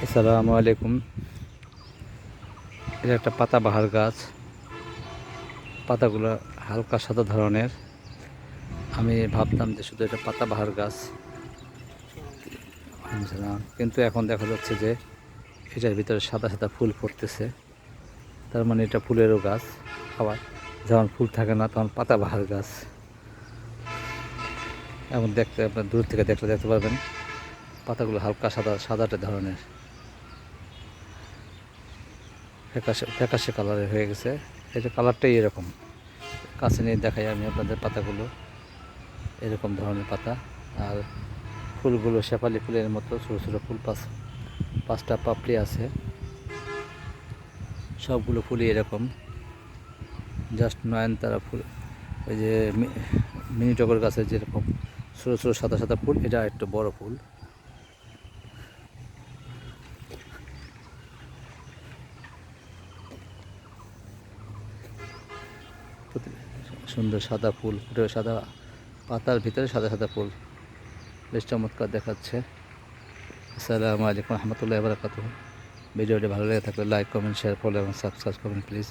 আসসালামু আলাইকুম। এটা একটা পাতাবাহার গাছ। পাতাগুলো হালকা সাদা ধরনের। আমি ভাবতাম যে শুধু এটা পাতাবাহার গাছ, কিন্তু এখন দেখা যাচ্ছে যে এটার ভিতরে সাদা সাদা ফুল ফুটতেছে। তার মানে এটা ফুলেরও গাছ। আবার যখন ফুল থাকে না তখন পাতাবাহার গাছ। এখন দেখতে আপনার দূর থেকে দেখতে পারবেন পাতাগুলো হালকা সাদাটে ধরনের, ফ্যাকাশে ফ্যাকাশে কালারের হয়ে গেছে। এটা কালারটাই এরকম। কাছে নিয়ে দেখাই আমি আপনাদের পাতাগুলো। এরকম ধরনের পাতা। আর ফুলগুলো শেফালি ফুলের মতো ছোটো ছোটো ফুল, পাঁচটা পাপড়ি আছে। সবগুলো ফুলই এরকম, জাস্ট নয়নতারা ফুল। ওই যে মিনি টগর গাছের যেরকম ছোটো ছোটো সাদা সাদা ফুল, এটা একটু বড় ফুল। সুন্দর সাদা ফুল ফুটে, সাদা পাতার ভিতরে সাদা সাদা ফুল, বেশ চমৎকার দেখাচ্ছে। আসসালামু আলাইকুম রহমতুল্লাহি ওয়া বারাকাতুহু। ভিডিওটি ভালো লেগে থাকলে লাইক, কমেন্ট, শেয়ার, ফলো এবং সাবস্ক্রাইব করবেন প্লিজ।